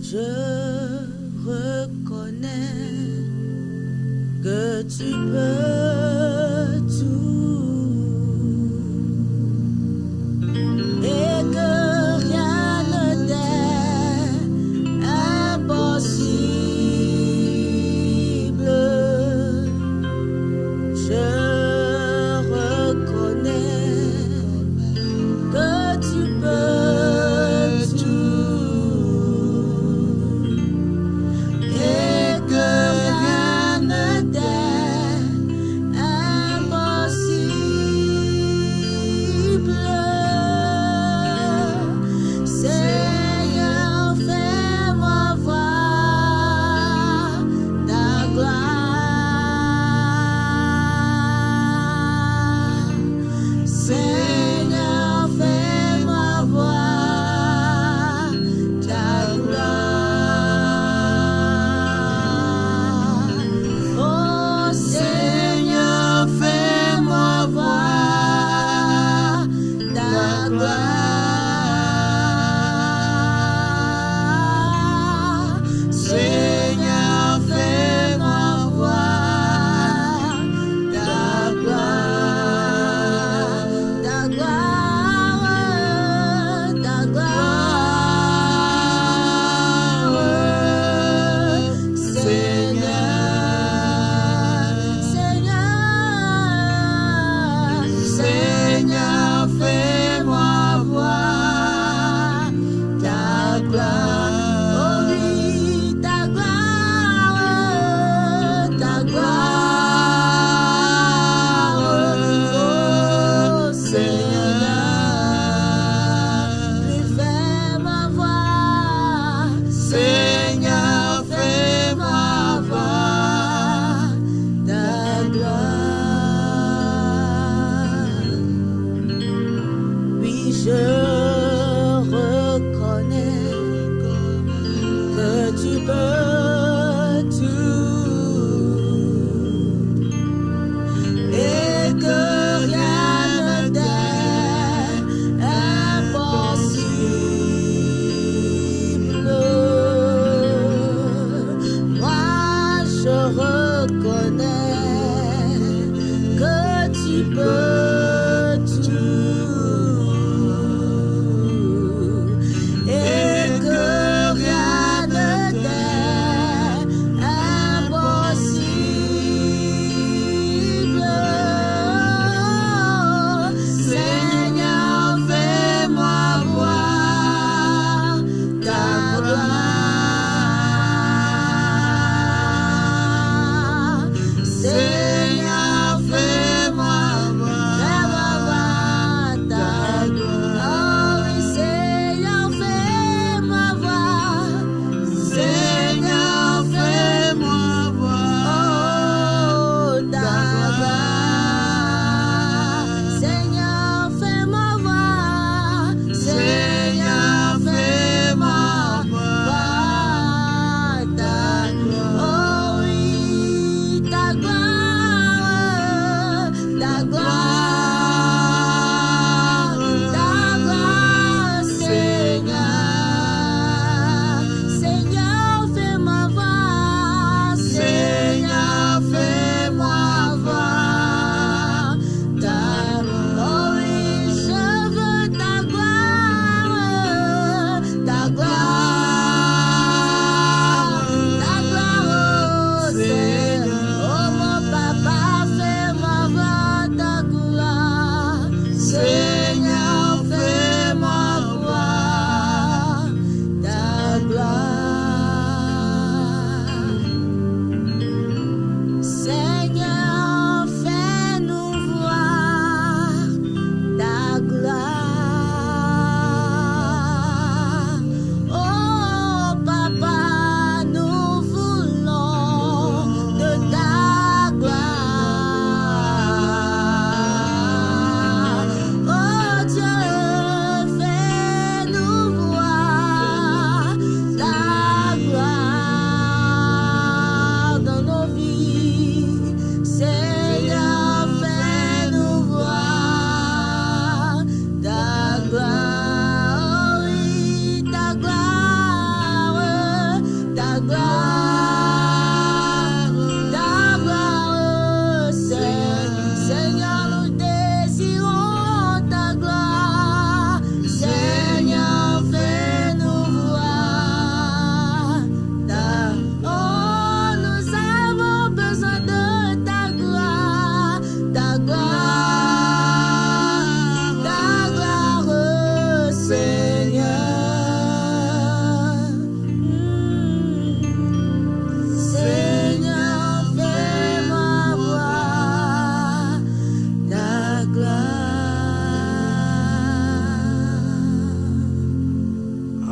Je reconnais que tu peux tout et que rien ne t'est impossible. Je reconnais que tu peux tout et que rien ne t'est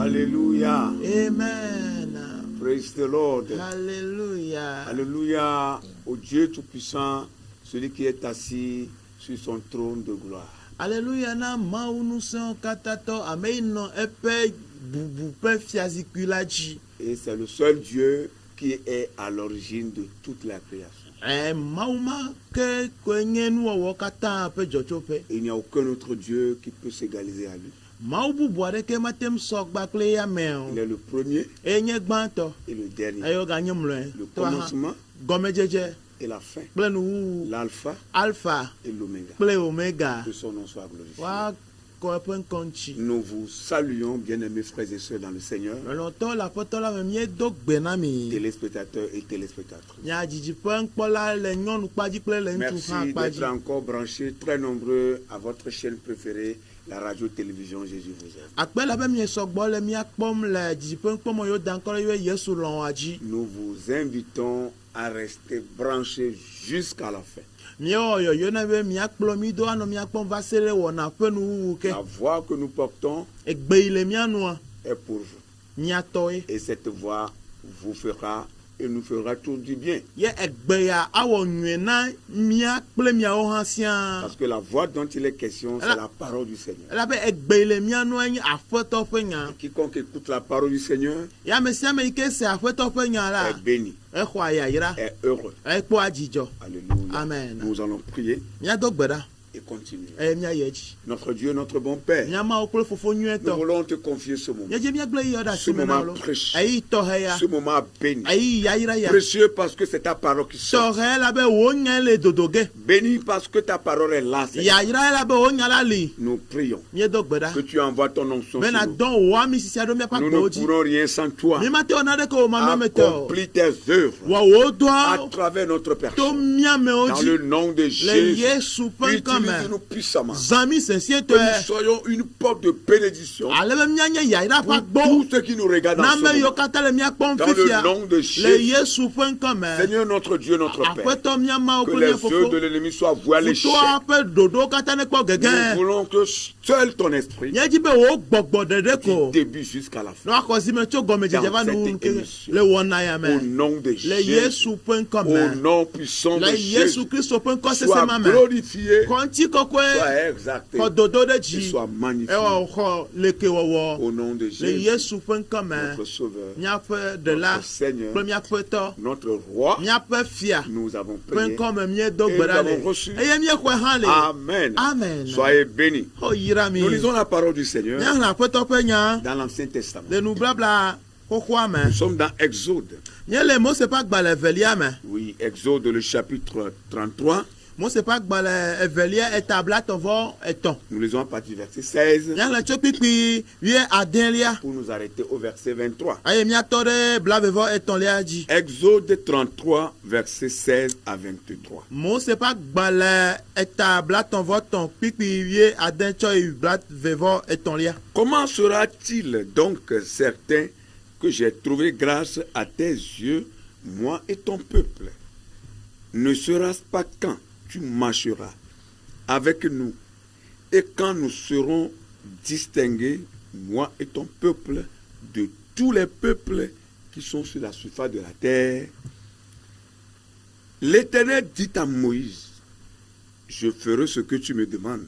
Alléluia. Amen. Praise the Lord. Alléluia. Alléluia au Dieu Tout-Puissant, celui qui est assis sur son trône de gloire. Alléluia na maunu son katato ameino epe bubu pe fiazikula ji. Et c'est le seul Dieu qui est à l'origine de toute la création. Mauma ke kwenyenu wo kata pe jochope. Il n'y a aucun autre Dieu qui peut s'égaliser à lui. Maubu boire ke matem sok bakle ya meo. Il est le premier Enye gbanto. et le dernier. Ayo ganyemle. Le commencement Gomejeje. et la fin. Plenu L'alpha alpha. et l'oméga. Ple omega. Que son nom soit glorifié. Wa kopen konchi. Nous vous saluons, bien-aimés frères et sœurs dans le Seigneur, Lọ́tọ́ la pọ́tọ́ la mẹ́mí dó gbẹ̀nàmì. téléspectateurs et téléspectatrices. Nya jìjì pẹ́ ń kpọ́lá lẹ̀ nyɔnu kpadzi kple lẹ̀ ŋutsu Merci hã kpadzi. d'être encore branchés, très nombreux à votre chaîne préférée, la radio-télévision Jésus vous aime. Akpẹ́ la bɛ mie sɔgbɔ le mía kpɔm le jìjì pẹ́ ń kpɔmɔ yóò dan kɔlɔ yóò Yesu lɔn wa dzi. Nous vous invitons à rester branchés jusqu'à la fin. Míewɔ yɔyɔ na be mía kplɔ mí do anɔ mía kpɔm va se ɖe wɔna ƒe nuwuwu ke. La voix que nous portons Egbe yi le mía nua est pour vous. mía tɔe. Et cette voix vous fera et nous fera tout du bien. Ye egbe ya awɔ nyuie na mía kple míawo hã siaa. Parce que la voix dont il est question, c'est la parole du Seigneur. Elabe egbe yi le mía nua nye aƒetɔ ƒe nya. Quiconque écoute la parole du Seigneur Yame sia ame yi ke se aƒetɔ ƒe nya la. est béni, Exɔ ayayra. est heureux. Ekpɔ adzidzɔ. Alléluia. Amen. Nous allons prier Míado gbe ɖa et continuer. eye míayɛ dzi. Notre Dieu, notre bon Père, Míamawo kple fofo nous nyuietɔ. voulons te confier ce moment. Míedze míagblẽ yɔ ɖe Ce asi me na moment wo. précieux. Eyi tɔxɛ ya. Ce moment béni. Eyi yayra ya. Précieux parce que c'est ta parole qui sort. Tɔxɛ la be wo nya le dodo ge. Béni parce que ta parole est là. Seigneur. Yayra la be wo nya la li. Nous prions Míedo gbe ɖa que tu envoies ton onction be sur na nous. dɔn wo ami sisia ɖo míaƒe Nous agbewo ne dzi. pourrons rien sans toi. Mímate wɔ naɖeke wo manɔme te o. Accomplis tes œuvres Wɔ wo à dɔa travers notre to personne. míamewo Dans le dzi. nom de Le Jésus, Yesu ƒe ŋkɔ me. utilise-nous puissamment. Zãmi sesĩe Que nous tɔe. soyons une porte de bénédiction Ale be míanye yayra ƒe pour agbɔ. tous ceux qui nous regardent dans ce N'ame yiwo moment. katã le míakpɔm Dans le fifia. nom de Le Jésus, Yesu ƒe ŋkɔ me. Seigneur notre Dieu, notre Père, Aƒetɔ míamawo que kple les mía œuvres fofo. de l'ennemi soient vouées à l'échec. Futoa ƒe ɖoɖowo katã ne kpɔ Nous gege. voulons que seul ton esprit, Míedzi be wo gbɔgbɔ ɖeɖe du ko. début jusqu'à la fin, Ne woaxɔ zime tso gɔmedzedze va nu Dans cette émission. le wɔna ya au me. nom de Le Jésus, Yesu ƒe ŋkɔ au me. nom puissant de Le Yesu Jésus, Kristo ƒe ŋkɔ sois sesẽma me. glorifié, Kɔŋti kɔkɔe. sois exalté, Xɔ dodo ɖe et dzi. sois magnifié Ewɔ xɔ lekewɔwɔ. au nom de Le Jésus, Yesu ƒe ŋkɔ me. notre Sauveur, Míaƒe ɖela notre Seigneur, kple míaƒe tɔ. notre Roi. Míaƒe fia. Nous avons Ƒe prié. ŋkɔ me míedo Et gbe nous ɖa avons le. reçu. Eye míexɔe hã le. Amen. Amen. Soyez bénis. O yira mi. Nous lisons la parole du Seigneur Míaxlẽ aƒetɔ ƒe nya dans l'Ancien Testament. le nublabla xoxoa me. Nous sommes dans Exode. Míele Mose ƒe agbalẽ evelia me. Oui, Exode, le chapitre 33. Mose ƒe agbalẽ evelia etablatɔvɔ etɔ̃. Nous lisons à partir du verset 16 Míaxlẽ tso kpikpi wie pour nous arrêter au verset 23. eye míatɔ ɖe blavevɔ etɔ̃lia dzi. Exode 33, verset 16 à 23. Mose ƒe agbalẽ etablatɔvɔ tɔ̃ kpikpi wie tsɔ yi blavevɔ etɔ̃lia. Comment sera-t-il donc certain que j'ai trouvé grâce à tes yeux, moi et ton peuple? Ne sera-ce pas quand tu marcheras avec nous et quand nous serons distingués, moi et ton peuple, de tous les peuples qui sont sur la surface de la terre? L'Éternel dit à Moïse, je ferai ce que tu me demandes,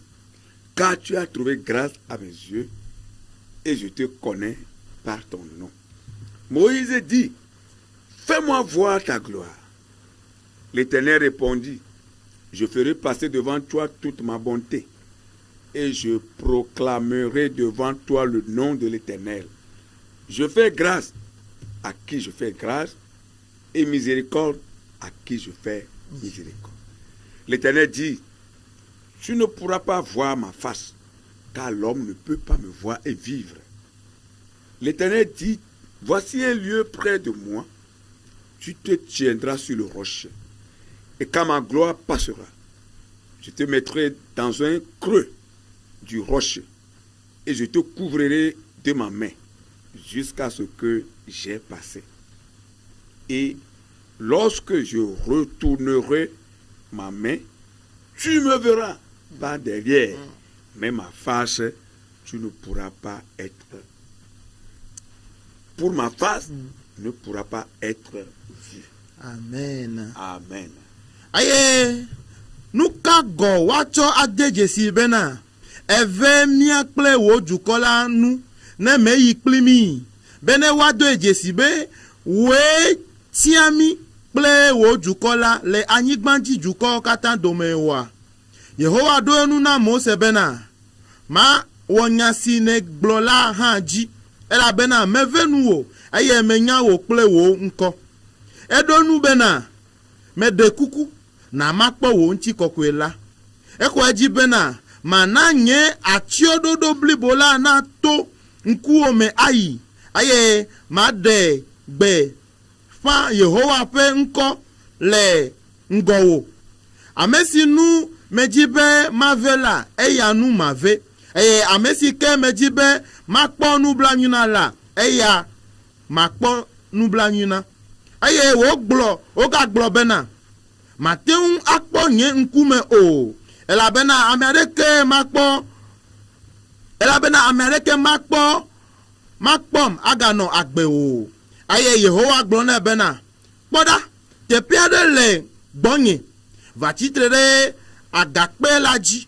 car tu as trouvé grâce à mes yeux et je te connais par ton nom. Moïse dit, fais-moi voir ta gloire. L'Éternel répondit, je ferai passer devant toi toute ma bonté et je proclamerai devant toi le nom de l'Éternel. Je fais grâce à qui je fais grâce et miséricorde à qui je fais miséricorde. L'Éternel dit, tu ne pourras pas voir ma face, car l'homme ne peut pas me voir et vivre. L'Éternel dit, voici un lieu près de moi, tu te tiendras sur le rocher, et quand ma gloire passera, je te mettrai dans un creux du rocher, et je te couvrirai de ma main, jusqu'à ce que j'ai passé. Et lorsque je retournerai ma main, tu me verras par derrière, mais ma face, tu ne pourras pas être pour ma face ne pourra pas être vue. Amen. Amen. Aye, nous kago wacho adejesi bena. Eve mia kple wo dukola nu ne me yi klimi. Bene wado ejesi be we tiami kple wo dukola le anyigbanji duko kata domewa. Yehowa do enu na Mose bena. Ma wonyasi ne gblola hanji. Ela bena mevenu wo. Aye menya wo kple wo nko. Edonu bena. Me de kuku. Na makpo wo nchi kokwela. Eko eji bena. Mana nye achiododo blibola na to. Nkuome ayi. Aye ma de gbe. Fa Yehowa pe nko. Le ngowo. Amesi nu mejibe mavela. Eya nu mave. Amesi ke mejibe makpo nu blanyuna la. Eya makpo nu blanyuna. Wo glo. Oga glo bena. Mateun akpo nye nkume o. Elabena Amerike makpo. Elabena Amerike makpo. Makpom agano agbe o. Yehowa glone bena. Poda. Te piade le bonye. Vachitrere agakpe laji.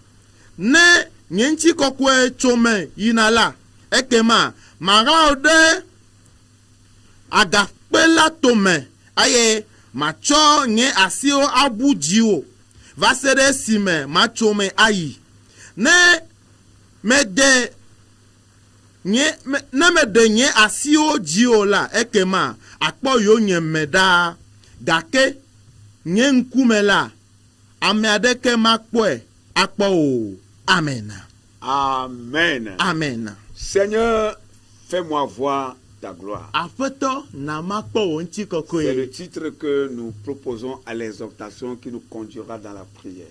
Ne nyenchi kokwe chome yinala. Ekema. Mara ode. Agakpe la tome. Macho nye asio abu jiwo. Vasere sime macho me ayi. Ne me de nye asio jiwo la ekema. Akpo yo nye meda. Gake nye nkume la. Ame adeke makpoe. Akpo o. Amen. Amen. Amen. Seigneur, fais-moi voir ta gloire. C'est le titre que nous proposons à l'exhortation qui nous conduira dans la prière.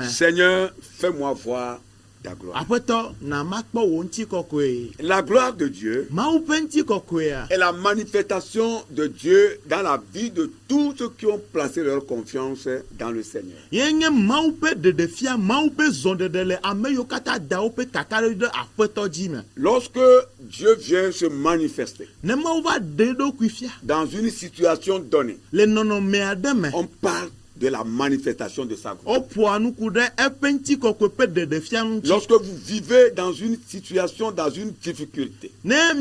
Seigneur, fais-moi voir ta gloire. La gloire de Dieu est la manifestation de Dieu dans la vie de tous ceux qui ont placé leur confiance dans le Seigneur. Lorsque Dieu vient se manifester dans une situation donnée, on parle de la manifestation de sa gloire. Lorsque vous vivez dans une situation, dans une difficulté, un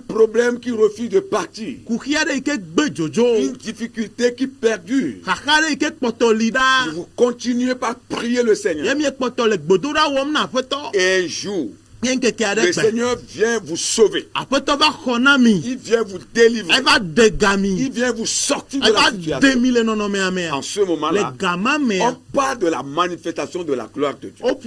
problème qui refuse de partir, une difficulté qui perdure, vous continuez par prier le Seigneur. Et un jour, le Seigneur vient vous sauver. Il vient vous délivrer. Il vient vous sortir de la situation. En ce moment-là, on parle de la manifestation de la gloire de Dieu. Donc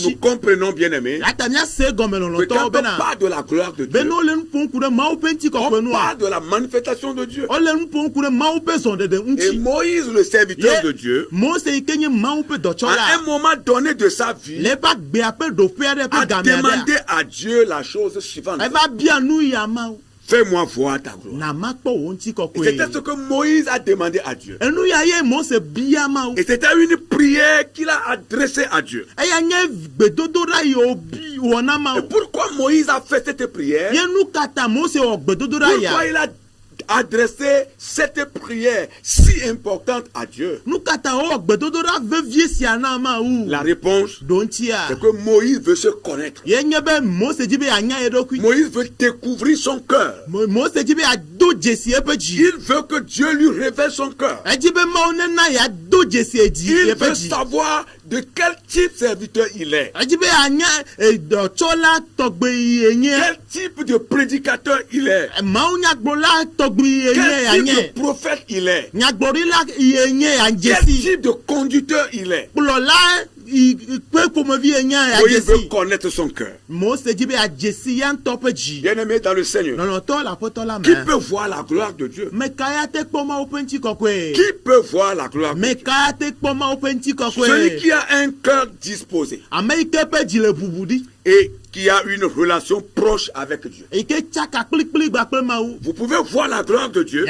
nous comprenons, bien aimés, que quand on parle de la gloire de Dieu, on parle de la manifestation de Dieu. Et Moïse, le serviteur de Dieu, à un moment donné de sa vie, a demandé à Dieu la chose suivante. Fais-moi voir ta gloire. Et c'était ce que Moïse a demandé à Dieu. Et c'était une prière qu'il a adressée à Dieu. Et pourquoi Moïse a fait cette prière? Pourquoi il a adresser cette prière si importante à Dieu? La réponse, c'est que Moïse veut se connaître. Moïse veut découvrir son cœur. Il veut que Dieu lui révèle son cœur. Il veut savoir de quel type serviteur il est. Quel type de prédicateur il est. Quel type de prophète il est. Quel type de conducteur il est. Moïse veut connaître son cœur. Bien-aimé dans le Seigneur, qui peut voir la gloire de Dieu? Qui peut voir la gloire de Dieu? Celui qui a un cœur disposé et qui a une relation proche avec Dieu. Vous pouvez voir la gloire de Dieu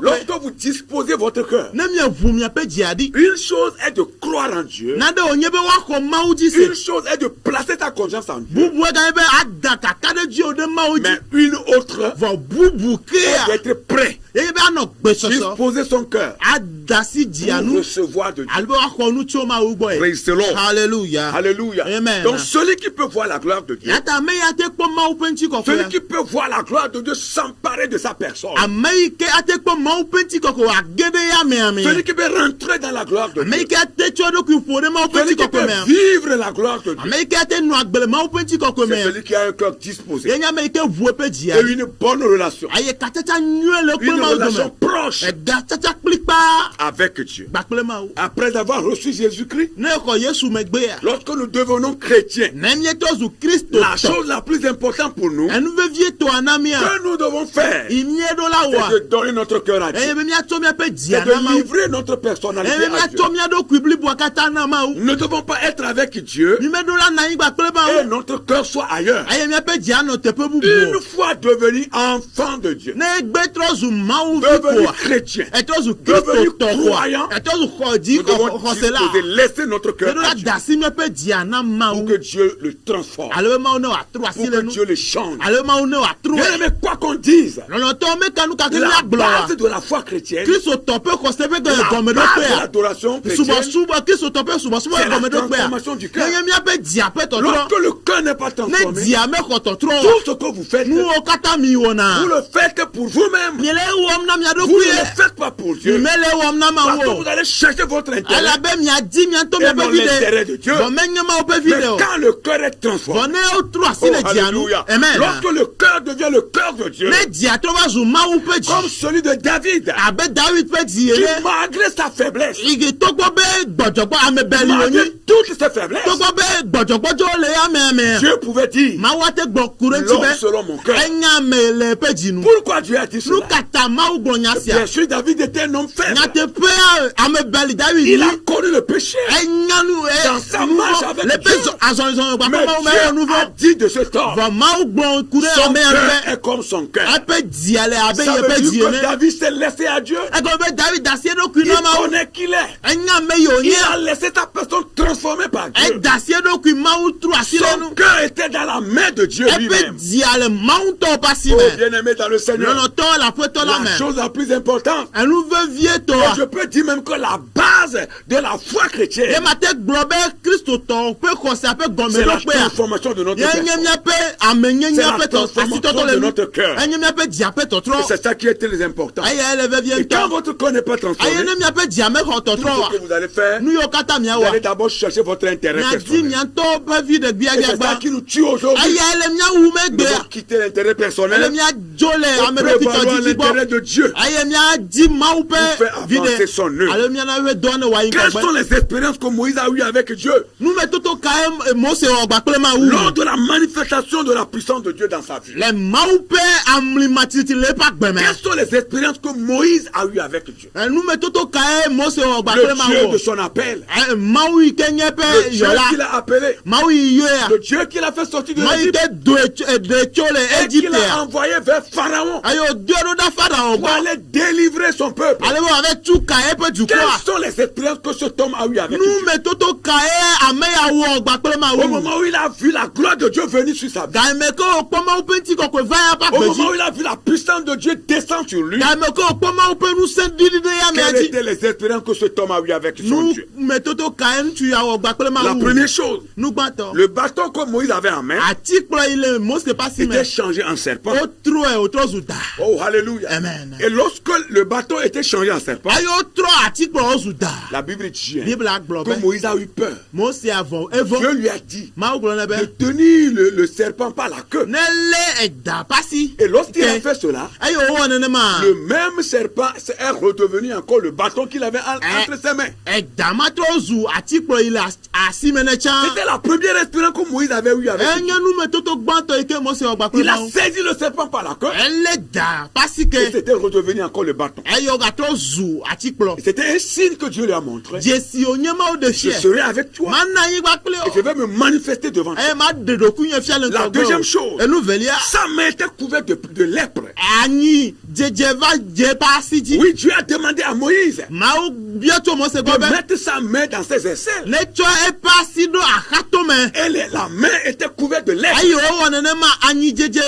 lorsque vous disposez votre cœur. Une chose est de croire en Dieu, nade onye be wa ko mawu ji Une se chose est de placer ta confiance en Dieu. bubu ga be ada kaka de ji o de mawu ji Mais une autre vo bubu ke est ya d'être prêt, ye be ano gbe soso disposer son cœur ada si ji pour anu recevoir de Dieu. albe wa ko nu cho mawu gbo e Praise the Lord. hallelujah Alléluia. Amen. Donc celui qui peut voir la gloire de Dieu, yata me ya te ko mawu penti ko ko celui ya qui peut voir la gloire de Dieu s'emparer de sa personne, Amerike ate ko mawu penti ko ko agede ya me ame celui qui peut rentrer dans la gloire de Dieu, Amerike ate cho do ku fo de mawu celui penti qui ko ko peut me vivre la gloire de Dieu, Amerike ate nu agbele mawu penti ko ko c'est me celui qui a un cœur disposé ye nya Amerike vu pe ji et une bonne relation, aye katata nyue le ko une mawu relation do me proche e ga tata klikpa avec Dieu. gbakple mawu Après avoir reçu Jésus-Christ, ne ko Yesu megbe ya lorsque nous devenons chrétiens, ne mi to zu Kristo la chose la plus importante pour nous enu ve vie to anamia que nous devons faire, imie do la wa c'est de donner notre cœur à e Dieu, be mi ato mi pe ji c'est ana de mawu livrer notre personnalité e mi à Dieu. ato mi do ku ibli bo kata na mawu Nous ne devons pas être avec Dieu mi me do la na yin gbakple et mawu notre cœur soit ailleurs. aye mi pe ji ano te pe bubu Une fois devenu enfant de Dieu, ne gbe tro zu mawu vi devenu ko chrétien, e to zu devenu Kristo to ko croyant, e to zu ko di nous ko devons ko se la disposer, laisser notre e cœur do à la Dieu dasi mi pe ji ana pour mawu que Dieu le transforme, ale mawu ne wa tro pour asile que nu Dieu le change. ale mawu ne wa tro Bien aimé, quoi qu'on dise, lọ́nà tó me kanu ka kí ni la agblɔ wa base de la foi chrétienne, Kristo tɔpɛ kɔsɛbɛ la gɛ gɔmɛdɔ base pɛ de ya l'adoration chrétienne, subɔsubɔ Kristo tɔpɛ subɔsubɔ c'est la gɔmɛdɔ pɛ ya transformation du cœur. n'enye miaƒe dzia ƒe tɔtrɔ Lorsque le cœur n'est pas ne transformé, dzia me xɔ tɔtrɔ tout ce que vous faites, vous nuwo katã mi wɔna le faites pour vous-même. mi le wɔm na mia Vous ɖokui ne le ye faites pas pour mi Dieu. me le wɔm na ma Parce que wo vous allez chercher votre intérêt. alabe miadi miatɔ Et non miaƒe vi l'intérêt de de Dieu. bɔn menye mawo ƒe vi Mais de o quand le cœur est transformé, bɔn ne wotro asi oh, le dzia nu alléluia. amen Lorsque le cœur devient le cœur de Dieu, ne dzia trɔ va zu mawu ƒe comme dzi celui de David, abe David ƒe dzi qui ene malgré sa faiblesse, igi togbɔ be gbɔdzɔgbɔ ame bɛli wonyi malgré toutes ses faiblesses, togbɔ be gbɔdzɔgbɔdzɔ le ame Dieu pouvait dire, mawu ate gbɔ ku ɖe ŋuti l'homme be selon mon cœur. enya ame le ƒe dzi nu Pourquoi Dieu a dit nu cela? kata mawu gblɔ nya sia Bien sûr, David était un homme faible. nyateƒe ame bɛli David Il ni a connu le péché. enya nu Dans sa marche avec le ƒe Dieu. azɔlizɔlɔ gbakɔ Mais mawu meyɔ nu Dieu a vɔ dit de cet homme, vɔ mawu gblɔ ku ɖe son ame ya cœur nu est comme son cœur. be eƒe dzia le abe Ça ye veut ƒe dzi dire que ene David s'est laissé à Dieu. egɔme be David dasi eɖokui Il na mawu connaît qui il est. enya ame yi Il a wonye laissé ta personne transformée par Dieu. edasi eɖokui mawu tro asi le nu Son cœur était dans la main de Dieu eƒe lui-même. dzia le mawu tɔ ƒe asi Oh, me bien-aimé dans le Seigneur, lɔlɔtɔ le aƒetɔ la la me chose la plus importante, enu vevie et tɔa je peux dire même que la base de la foi ye chrétienne, mate gblɔ be kristotɔ ƒe xɔse ƒe c'est la gɔmeɖokpea transformation de notre ye nye personne. miaƒe C'est amenyenya la ƒe transformation asitɔtɔ de le nu notre cœur. enye miaƒe dzia ƒe Et tɔtrɔ c'est ça qui est très important. eya ele vevie Et quand ŋutɔ votre cœur n'est pas transformé, eye ne miaƒe dzia me xɔ tout tɔtrɔ ce que wa vous allez faire, nu yiwo katã vous miawɔa allez d'abord chercher votre intérêt miadi personnel. miatɔ ƒe vi ɖegbia Et c'est ça gbagba qui nous tue aujourd'hui. eya ele miawu Nous megbea devons quitter l'intérêt ele personnel miadzo le et ameɖokui prévaloir tɔdidi gbɔ l'intérêt de Dieu. eye miadi mawu Pour faire ƒe vi avancer son ɖe œuvre. alo miana ƒe dɔ ne wòayi Quelles gbɔgbe sont les expériences que Moïse a eues avec Dieu numetoto kae Mose wɔ gbakple mawu lors de la manifestation de la puissance de Dieu dans sa vie? le mawu ƒe amlimatsitsi le eƒe agbeme Quelles sont les expériences que Moïse a eues avec Dieu? numetoto kae Mose wɔ Le gbakple Dieu mawu de son appel, mawu yi ke nye le ƒe Dieu qu'il yɔla a appelé, mawu yi yɔa le Dieu qu'il a fait sortir de mawu yi l'Égypte ke do tso le et qu'il a Egyptea envoyé vers Pharaon eye wòdo ɖo ɖa Farao pour gbɔ aller délivrer son peuple. ale be wòave tu kae ƒe Quelles dukɔa sont les expériences que cet homme a eues avec Dieu? numetoto kae ame ya wɔ gbakple Au mawu moment où il a vu la gloire de Dieu venir sur sa vie, game ke wòkpɔ mawu ƒe ŋutikɔkɔe va ya ƒe au agbedzi moment où il a vu la puissance de Dieu descendre sur lui, game ke wòkpɔ mawu ƒe ŋusẽ ɖiɖi ɖe ya mea quelles dzi étaient les expériences que cet homme a eues avec son Dieu? numetoto kae ŋutsu ya wɔ gbakple La mawu première chose, nugbãtɔ le bâton que Moïse avait en main atikplɔ yi le Mose ƒe asi me était changé en serpent. wotroe wòtrɔ zu da Oh, alléluia. Amen. Et lorsque le bâton était changé en serpent, eye wotrɔ atikplɔ wozu da la Bible dit hein, bibla gblɔ que be Moïse a eu peur. Mose avɔ evɔ Dieu lui a dit mawu gblɔ ne de be tenir le serpent par la queue. ne lé eda ƒe asi Et lorsqu'il a Ke- fait cela, eye wòwɔ nenema le même serpent est redevenu encore le bâton qu'il avait entre ses mains. eda ma trɔ zu atikplɔ yi le asi me ne tsã C'était la première expérience que Moïse avait eue avec Dieu. enye numetoto gbãtɔ yi ke Mose wɔ gbakple Il a mawu saisi le serpent par la queue elé da ƒe asi et ke c'était redevenu encore le bâton. eye wògatrɔ zu atikplɔ Et c'était un signe que Dieu lui a montré. dzesi wònye mawu ɖe Je fiɛ serai avec toi mana anyi gbakple et je o vais me manifester devant toi. eye ma ɖe ɖokui nye fia le La ŋgɔgbe deuxième o chose, enu velia sa main était couverte de lèpre. anyi dzedze va dze ƒe asi dzi Oui, Dieu a demandé à Moïse mawu bia tso mo se de gobe mettre sa main dans ses aisselles. ne tso e pasi do akato me La main était couverte de lèpre. ayi o wona ne ma anyi jeje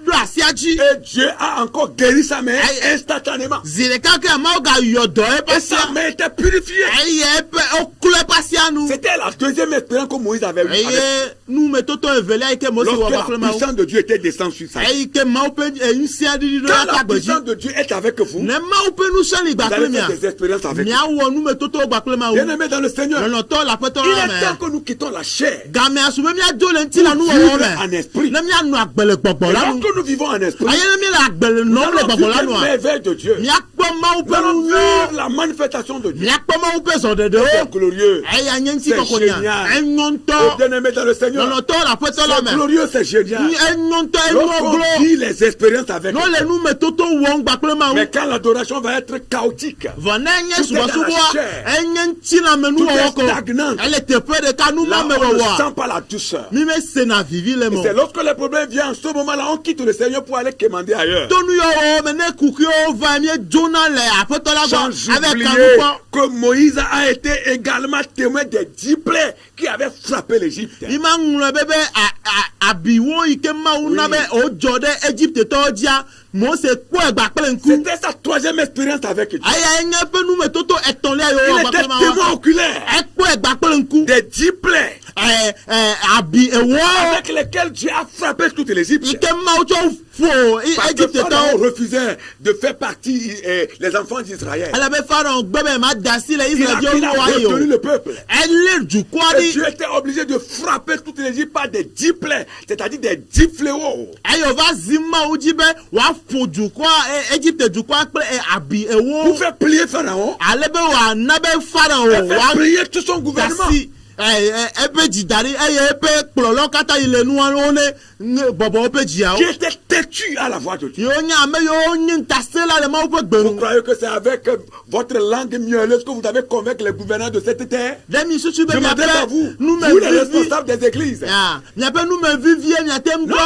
do asiaji Et Dieu a encore guéri sa main instantanément. zireka ke ma o ga yodo e Et pasi sa main était purifiée. ayi e pe o kule pasi anu C'était la deuxième expérience que Moïse avait eue. ayi nu me toto evele ayi ke mo se wa Lorsque bakle la ma puissance de Dieu était descendue sur sa vie. ayi ke ma o pe nsi adi do Quand la aka gbeji puissance de Dieu est avec vous, ne ma o pe nu seli vous allez bakle faire mia des expériences avec mia wo nu me toto bakle ma o Bien-aimés dans le Seigneur, lọ́nà tó la pẹ́tọ́ il la est temps mẹ́. que nous quittons la chair. Gàmì àsùnwé mi àjò lè ti la nu Pour wọ̀wọ́ vivre en mẹ́. esprit. Ne mi ànu àgbẹ̀lẹ̀ gbọ̀gbọ̀ Et la nu. lorsque nous vivons en esprit, Ayé mi la àgbẹ̀lẹ̀ nous nọ́ lè allons gbọ̀gbọ̀ la nu vivre à. l'éveil de Dieu. Mi àkpọ́ máwù Nous pẹ́ allons nu vivre wọ́. la manifestation de Mi Dieu. àkpọ́ máwù pẹ́ sọ̀ dẹ̀dẹ̀ C'est o. glorieux. Ayé anyé ŋti C'est kọ̀kọ̀ nya. génial. Ẹnyọ́ Et ntọ́. bien-aimés dans le Seigneur, Lọ́nà tó la pẹ́tọ́ la c'est mẹ́. glorieux, c'est génial. Ẹnyọ́ ntọ́ ẹnyọ́ Lorsqu'on glo. vit les expériences avec N'o eux. le nu me toto wọ́n gbàgbé ma Mais wù. quand l'adoration va être chaotique, Vɔn n'enye Tout est dans la subɔsubɔ chair. enye ŋti na me nu Tout wɔwɔ est ko. stagnant. Elle teƒe ɖeka nu là, ma me on ne wɔwɔa. sent pas la douceur. Mi me sena vivi le Et mo. c'est lorsque les problèmes viennent, en ce moment-là, on quitte le Seigneur pour aller commander ailleurs. Tonu yɔ me ne kuku yɔ va mi dzona le aƒetɔ la Sans gbɔ avec oublier kanu kpɔ. que Moïse a été également témoin des 10 plaies qui avaient frappé l'Égypte. I ma ŋlɔ be abiwo yi ke mawu na be o dzɔ ɖe Egypte tɔwo dzia Mose kpɔ egba kple ŋku. C'était sa troisième expérience avec Dieu. Aya enye pe numetoto etɔ̃lia Il yɔ wɔ était gbakpe ma témoin wa. oculaire Ekpɔ egba kple ŋku. des 10 plaies Abi ewɔ avec lesquelles Dieu a frappé toute l'Égypte. yi ke mawu tsɔ fo Parce que Egypte Pharaon tɔwo. refusait de faire partie les enfants d'Israël. Ale be Pharaon gbɛbɛ ma da si le Il a Israel wo wa yi retenu o. le peuple. Ele dukɔa Et di. Dieu était obligé de frapper toute l'Égypte par des 10 plaies, c'est-à-dire des 10 fléaux. Eyɔ va zi mawu dzi be wòaƒo dukɔa Egypte dukɔa kple abi Pour ewo. faire plier Pharaon, Ale be wòana be Pharaon et faire wòa plier tout son gouvernement. dasi ebe dzidari eye eƒe kplɔlawo katã yi le nuawo ne bɔbɔ woƒe dziawo. Qui était têtu à la voix de Dieu. Yiwo nye ame yiwo nye ntasela le Mawu ƒe gbe Vous nu. croyez que c'est avec votre langue mielleuse que vous avez convaincu les gouvernants de cette terre? Ɖe mi susu be Je m'adresse à miaƒe vous, vous les numevivi responsables des églises. miaƒe numevivie miate ŋu Non.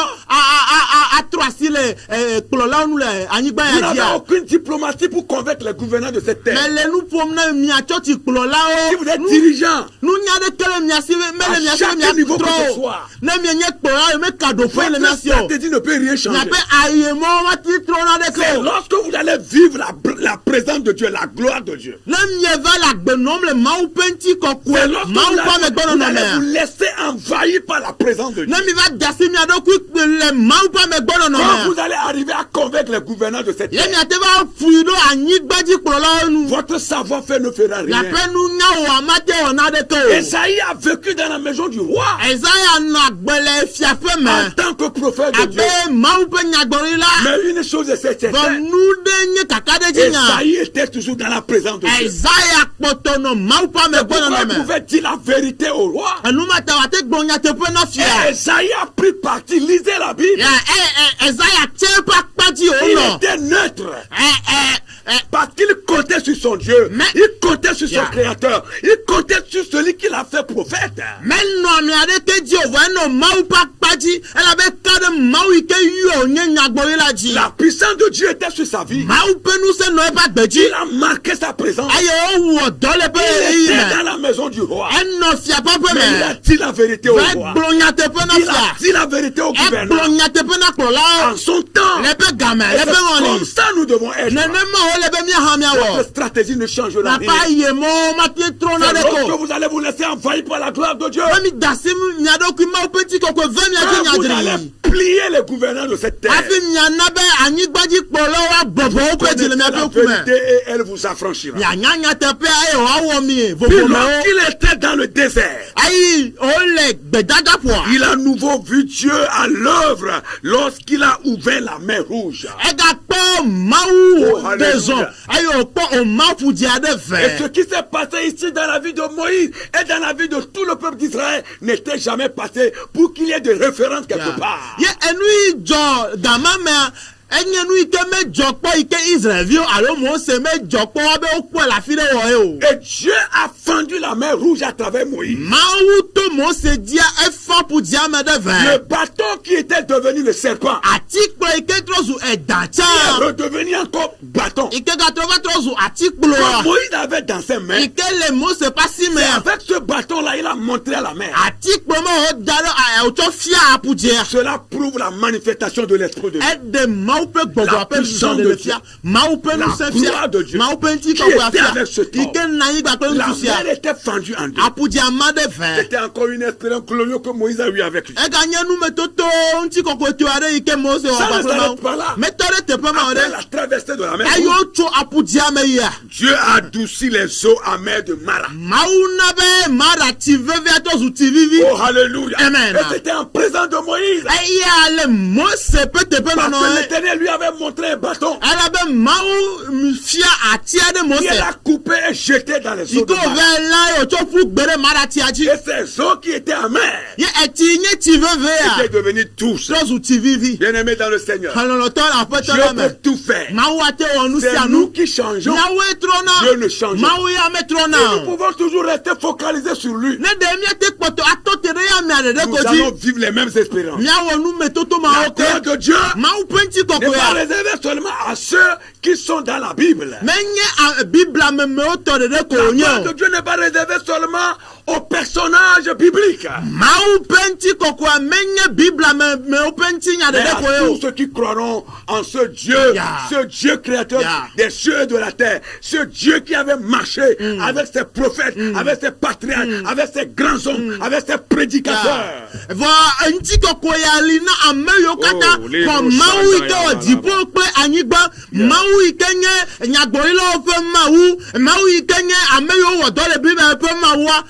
atrɔ asi le kplɔlawo nu le anyigba Vous ya n'avez dzia. aucune diplomatie pour convaincre les gouvernants de cette terre. Mais le nu ƒom na miatsɔtsi kplɔlawo. Si vous êtes dirigeant, Nunya ɖeke le mia si mele mia si chaque niveau que ce miatrɔ o. soit. Ne mienye kplɔla me ka do ƒe le mia votre si o. stratégie ne peut rien changer. Miaƒe ayemɔ mati trɔ na C'est ɖeke o. lorsque vous allez vivre la présence de Dieu, la gloire de Dieu. Ne mieva le agbenɔm le Mawu ƒe ŋuti C'est kɔkɔe lorsque Mawu ƒe vous amegbɔnɔnɔ allez vous mea. laisser envahir par la présence de Dieu. Ne mi va dasi mia ɖokui le Mawu ƒe amegbɔnɔnɔ Quand vous mea. allez arriver à convaincre les gouvernants de cette Ye terre, miate va fui ɖo anyigbadzikplɔlawo nu. votre savoir-faire ne fera rien. Miaƒe nunya o amate wɔna ɖeke o. Esaïe a vécu dans la maison du roi Esaya nɔ agbe le fiaƒe en me. tant que prophète de Dieu. Abe Mawu ƒe nyagblɔɖila. Mais une chose est Vɔ certaine, nu ɖe nye kaka ɖe dzi nya. Esaïe était toujours dans la présence de Dieu. Esaya kpɔtɔ nɔ Mawu ƒe C'est pourquoi amegbɔnɔnɔ il me. pouvait dire la vérité au roi. Enumata wate gblɔ nyateƒe na Et fia. Esaïe a pris parti, lisez la Bible. Ya Esaya tse eƒe akpadzi Il wònɔ. était neutre. Parce qu'il comptait sur son Dieu. Mais- Il comptait sur son Yeah. Créateur. Il comptait sur celui qui l'a fait prophète. Menɔ ame aɖeke dzi o vɔ enɔ Mawu ƒe akpadzi elabe ka ɖe Mawu yi ke yɔ wònye nyagbɔɖila dzi. La puissance de Dieu était sur sa vie. Mawu ƒe ŋusẽ nɔ eƒe agbe dzi. Il a marqué sa présence. Eye wowɔ dɔ le ƒe Il était ɣeyiɣi dans me. la maison du roi. Enɔ fiaƒaƒe Mais il a me. dit la vérité au Va roi. gblɔ nyateƒe na Il a fia. dit la vérité au Egblɔ gouverneur. nyateƒe na En kplɔlawo. son temps. Le ƒe game, Et le c'est ƒe comme ŋɔli. ça nous devons être. Nenema wole be miaha miawɔ. Notre stratégie ne changera rien. Napa yemɔ mate trɔna C'est ɖeke lorsque o. vous allez vous laisser envahir par la gloire de Dieu. Ne mi dasi mia ɖokui Mawu ƒe ŋuti kɔkɔe ve miadzo Quand vous allez nyadri. plier les gouvernants de cette terre. Hafi miana be anyigbadzikplɔlawo abɔbɔ woƒe dzi le Connaissez miaƒe la ŋkume. vérité et elle vous affranchira. Mianya nyateƒea eye wòawɔ mi Puis vovomewo. lorsqu'il était dans le désert, Ayi wole gbedadaƒoa. il a à nouveau vu Dieu à l'œuvre lorsqu'il a ouvert la mer rouge. Egakpɔ Mawu Oh, de zɔn eye wòkpɔ o Mawu ƒudzi aɖe Et ce vɛ. qui s'est passé ici dans la vie de Moïse et dans la vie de tout le peuple d'Israël n'était jamais passé pour qu'il y ait des références quelque part. Ye enu yi dzɔ gama mea enye nu yi ke medzɔ kpɔ yi ke Israelviwo alo Mose medzɔ kpɔ wa be wokpɔe le afi ɖe wɔ ye o. Et Dieu a fendu la mer rouge à travers Moïse. Mawu to mose dia efa pu dia me de Le ve bâton qui était devenu le serpent atikpo ike trozu edacha est redevenu encore bâton. ike ga trova trozu atikpo Que Moïse avait dans ses mains. ike le mose pasi me Et avec ce bâton-là, il a montré à la mer. atikpo mo o dalo a o cho fia pu dia Cela prouve la manifestation de l'Esprit de Dieu. ede maupe gbogbo ape puissance de de le fia maupe La nu se gloire fia de Dieu maupe nti qui ko était fia avec ce temps. ike na yi gba pe La nu sia mer était fendue en deux. apu dia ma de ve C'était encore une expérience glorieuse que Moïse a eue avec lui. ega nye nu me toto nti koko tu are ike mose o Ça gba ne pe s'arrête pas là. ma metode te pe ma Après ode la traversée de la mer, ayo cho apu dia me ya Dieu a adouci les eaux amères de Mara. mauna be mara ti veve ato zu ti vivi Oh, alléluia. Amen. Et c'était en présence de Moïse. eya le mose pe te pe Parce no que no l'Éternel lui avait montré un bâton. ala be mau fia ati ade Il mose a coupé et jeté dans les eaux iko de Mara. ve la yo cho fu gbere mara ti aji Et ces eaux qui étaient amères ye eti nye ti veve ya étaient devenues douces. to zu ti vivi Bien-aimés dans le Seigneur, halolo to la pe to Dieu la me peut tout faire. mau ate wonu C'est sia nous nu qui changeons. Yahweh trona Dieu ne change pas. mau ya me Et trona nous pouvons toujours rester focalisés sur lui. ne de mi te kpoto atotere ya mi ade de Nous koji allons vivre les mêmes expériences. mi awonu me toto ma La gloire oke de Dieu mau penti n'est koko pas ya réservée seulement à ceux qui sont dans la Bible. menye bibla me me oto de ko La onye gloire de Dieu n'est pas réservée seulement aux personnages bibliques, mau penti koko ya menye bibla me o penti nya de mais à ko tous yo ceux qui croiront en ce Dieu, Yeah. ce Dieu créateur Yeah. des cieux et de la terre, ce Dieu qui avait marché avec ses prophètes, avec ses patriarches, avec ses grands hommes, avec ses prédicateurs. va nti koko ya lina ameyo kata Oh, les ko gros mau chants, ike ya, o ya, dipo pe anyigba mau ike nye nyagbori lo fe mau ike nye ameyo wo do le bi me pe mau wa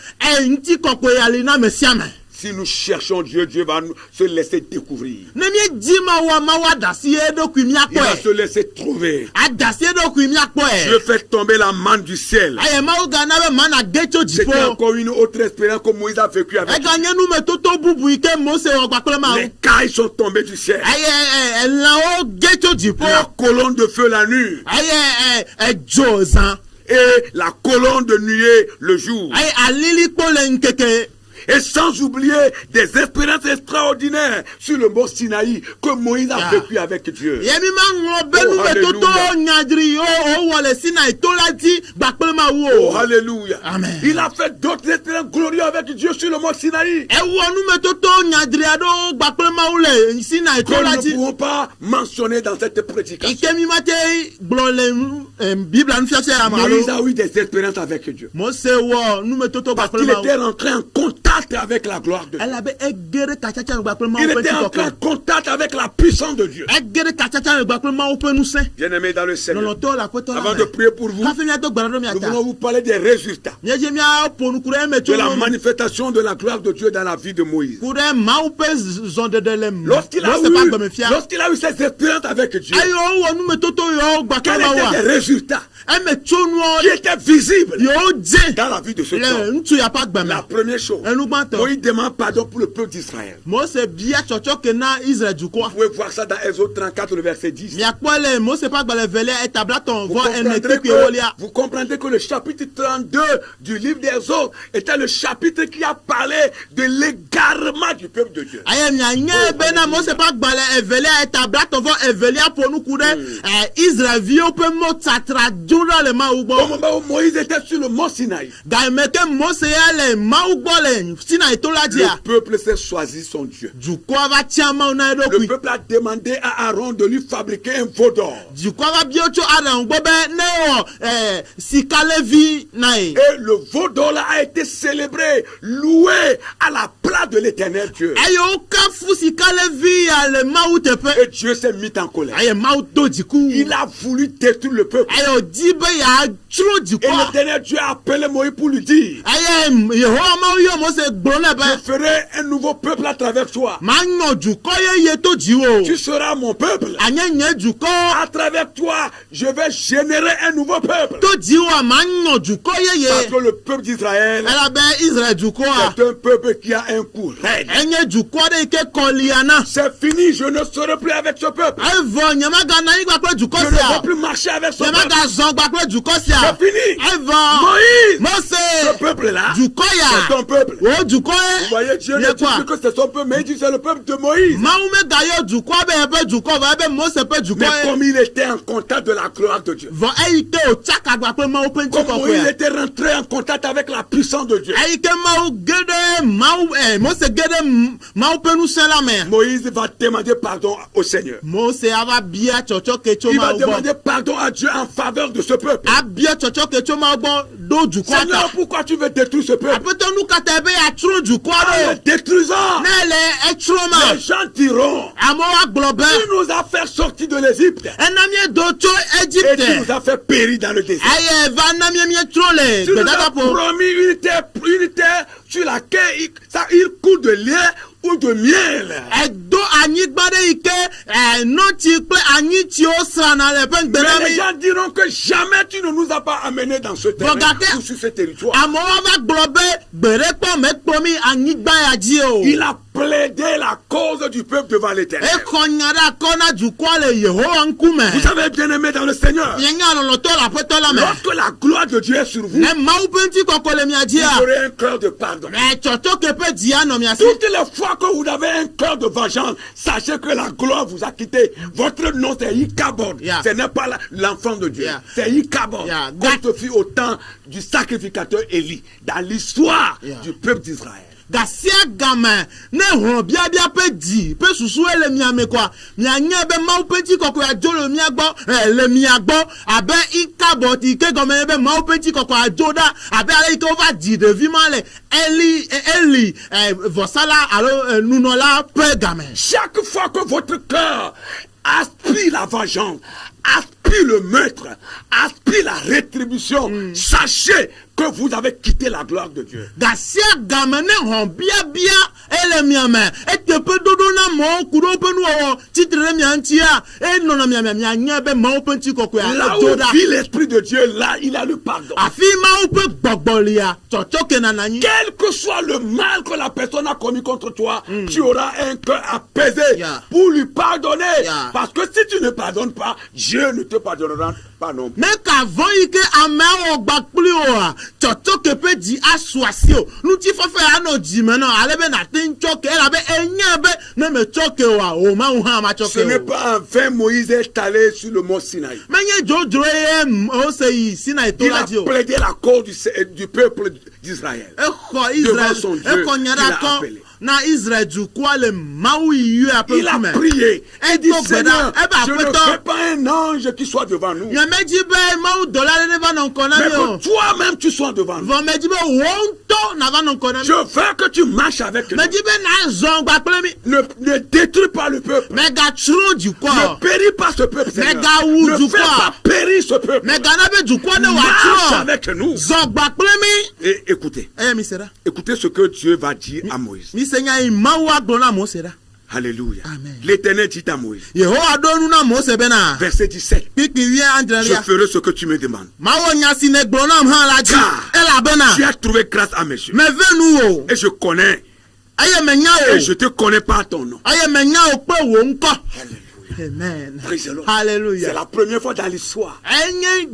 nti koko ya lina me siame Si nous cherchons Dieu, Dieu va nous se laisser découvrir. ne mi di ma wa dasi edo ku mi Il akpo va se laisser trouver. adasi edo ku mi akpo Dieu fait tomber la manne du ciel. aye mau ga na be mana gecho C'était dipo encore une autre expérience que Moïse a vécu avec e ga nye nu me toto bubu ike mose o gba pe ma les cailles sont tombées du ciel. aye la o gecho dipo La colonne de feu la nuit aye jozan et la colonne de nuée le jour. aye alili kpo le nkeke Et sans oublier des expériences extraordinaires sur le mont Sinaï que Moïse a vécu avec Dieu. yemi ma ngo benu me toto nyadri o wole sina itola ti gba pe ma Oh, wo alléluia. Amen. Il a fait d'autres expériences glorieuses avec Dieu sur le mont Sinaï e wonu me toto nyadri ado gba pe ma wo le sina que itola nous ne ti pouvons pas mentionner dans cette prédication. ikemi mate glo le bible an fiase ya ma Moïse lo a eu des expériences avec Dieu. mose wo nu me toto gba Parce pe qu'il ma était wo rentré en contact avec la gloire de Dieu. ela be egere kachacha gba pe ma Il wo était pe entré en ti contact avec la puissance de Dieu. egere kachacha gba pe ma wo pe nu se Bien-aimés dans le Seigneur, lolo to la ko to la avant de prier pour vous, ka fe mi ato gbara mi nous ata voulons vous parler des résultats nye je mi a ponu kure me de la to manifestation de la gloire de Dieu dans la vie de Moïse. kure mau pe zonde de le Lorsqu'il a, eu ces expériences avec Dieu, ayo wo nu me toto yo gba quels pe ma étaient les wa résultats e me chonu qui étaient visibles yo je dans la vie de ce le temps? ntu ya pa gba me La première chose, enu gbanto Moïse demande pardon pour le peuple d'Israël. mose bia chocho ke na Israel du quoi Vous pouvez voir ça dans Exode 34, le verset 10. mi akpole mose pa gba le vele etabla ton Vous vo comprendrez, enete ke wolia vous comprendrez que le chapitre 32 du livre d'Exode était le chapitre qui a parlé de l'égarement du peuple de Dieu. aye mi anye be na mose pa gba le vele etabla ton vo evelia ponu kude Israel vi o pe mo tatra jura le ma Au ugbo moment où Moïse était sur le mont Sinaï, ga me ke mose ya le ma ugbo le sina itola le dia peuple s'est choisi son Dieu. du quoi va tiama na edo Le kui peuple a demandé à Aaron de lui fabriquer un veau d'or. jukwa bio cho ara ngbo be ne o sikalevi nai Et le veau d'or là a été célébré, loué à la place de l'Éternel Dieu. ayo ka fu sikalevi ya le mau tepe Et Dieu s'est mis en colère. aye mau to jiku Il a voulu détruire le peuple. ayo dibe ya chro Et jukwa l'Éternel Dieu a appelé Moïse pour lui dire, aye Yehowa mau yo mose gboro je be ferai un nouveau peuple à travers toi. ma nyo jukọ ye to jiwo Tu seras mon peuple. anye nye jukọ À travers toi, je vais générer un nouveau peuple. to jiwo ma nyo jukọ ye Parce que le peuple d'Israël ela be Israel jukọ est un peuple qui a un coup raide. enye jukọ de ke koliana C'est fini, je ne serai plus avec ce peuple. evo nyama ga na igba pe jukọ Je ne vais sia plus marcher avec ce nyama peuple. ga zon gba pe jukọ sia C'est fini. evo Moïse, mose ce peuple-là, jukọ c'est ya ton peuple. o dukɔ Vous voyez, Dieu ne ye dit quoi plus que c'est son peuple, mais il dit c'est le peuple de Moïse. mawu me gayɔ dukɔ be ebe dukɔ vɔ ebe mose ƒe Mais dukɔ ye comme il était en contact de la gloire de Dieu, vɔ eyi ke o tsakagba kple mawu ƒe comme Moïse ŋutikɔkɔe était rentré en contact avec la puissance de Dieu, eyi ke mawu geɖe mawu mose geɖe mawu ƒe ŋusẽ la me Moïse va demander pardon au Seigneur. mose ava bia tsɔtsɔke tso Il va mawu gbɔ demander pardon à Dieu en faveur de ce peuple. abia tsɔtsɔke tso mawu gbɔ ɖo dukɔa Seigneur, ta pourquoi tu veux détruire ce peuple? aƒetɔ nu katã ebe yatsro dukɔa En ɖo le détruisant, ne le etsro ma les gens diront, amewo agblɔ be tu nous as fait sortir de l'Égypte ena miedo tso et tu nous Egypte as fait périr dans le désert. eye va na mietro le Tu nous as gbedadaƒo promis une terre sur laquelle il coule de lait ou de miel. edo anyigba ɖe yi ke nɔtsi kple anyitsiwo srana le ƒe Mais les gbedami gens diront que jamais tu ne nous as pas amenés dans ce terrain Regardez. ou sur ce territoire. amewo va gblɔ be gbeɖekpɔ mekpɔ mi anyigba ya dzi o Il a plaidé la cause du peuple devant l'Éternel. exɔ nya ɖe akɔ na dukɔa le yehowa ŋkume Vous savez, bien-aimés dans le Seigneur, mienya lɔlɔtɔ le aƒetɔ la me lorsque la gloire de Dieu est sur vous, ne mawu ƒe ŋutikɔkɔ le mia vous dzia aurez un cœur de pardon. mɛ tsɔtsɔke ƒe dzi anɔ mia si Toutes les fois que vous avez un cœur de vengeance, sachez que la gloire vous a quitté. Votre nom c'est Ichabod. Yeah. Ce n'est pas l'enfant de Dieu. Yeah. C'est Ichabod. Yeah. Comme ce fut au temps du sacrificateur Élie dans l'histoire Yeah. du peuple d'Israël. gasia game ne hlɔ̃ biabia ƒe dzi ƒe susue le mia me kɔa mianya be mawu ƒe ŋutikɔkɔ adzo le mia gbɔ le mia gbɔ abe Ikabod yi ke gɔme ye be mawu ƒe ŋutikɔkɔ adzo ɖa abe ale yi ke wova dzi ɖevi ma le Eli vɔsala alo nunɔla ƒe game. Chaque fois que votre cœur aspire la vengeance, aspire le meurtre, aspire la rétribution, sachez que vous avez quitté la gloire de Dieu. gasia game ne hɔn biabia ele mia me eteƒe ɖoɖo na mɔwo ku ɖe woƒe nuwɔwɔ tsitre ɖe mia ŋutia enɔnɔ mia me mianya be mawu ƒe ŋutikɔkɔe Là adzo où ɖa vit l'Esprit de Dieu, là il a le pardon. afi mawu ƒe gbɔgbɔ lia tsɔtsɔke nana nyi. Quel que soit le mal que la personne a commis contre toi, tu auras un cœur apaisé Yeah. pour lui pardonner. Yeah. Parce que si tu ne pardonnes pas, Dieu ne te pardonnera pas non plus. ne ka vɔ yi ke ameawo gba kpli oa tsɔtsɔke ƒe dzi asu asi o ŋutifɔfɛ anɔ dzime nɔ ale be nate ŋtsɔke elabe enya be ne metsɔke oa o mawu hã ma Ce tsɔke n'est o. pas en vain Moïse est allé sur le mont Sinaï. menye dzodzro ye ose yi Sinai to Il la a dzi o. plaidé la cause du peuple d'Israël. exɔ Devant son Israel Dieu, exɔ nya il ɖe a akɔ appelé. na Israel dukɔa le mawu yi yɔa ƒe Il a ŋkume. prié. Il dit, Edo gbe Seigneur, ɖa ebe je ne aƒetɔ fais pas un ange qui soit devant nous. nyemedzi be mawu dɔla ɖe ne va nɔ ŋkɔ na Mais mi o que toi-même tu sois devant nous. vɔ medzi be wò ŋutɔ nava nɔ ŋkɔ na mi. Je veux que tu marches avec nous. medzi be nazɔ gba kple mi. Ne détruis pas le peuple. megatsro Ne dukɔ péris pas ce peuple, Seigneur. Megawu Ne du fais quoi? pas périr ce peuple. megana be dukɔ ne Marche w'atsrɔ avec nous. zɔ gba kple mi. Et écoutez, eye mi se ɖa écoutez ce que Dieu va dire à Moïse. mi se nya yi mawu agblɔ na Mose ɖa. Alléluia. Amen. L'Éternel dit à Moïse, yehowa ɖo nu na Mose bena verset 17, kpikpi wie je adrelia ferai ce que tu me demandes. mawu nya si ne gblɔ nam hã la dzi Car elabena Tu as trouvé grâce à mes yeux. meve nu o Et je connais, eye menya et je o te connais par ton nom. eye menya o kpe wo ŋkɔ. Alléluia. amen Praise the Lord. hallelujah. C'est la première fois dans l'histoire. enye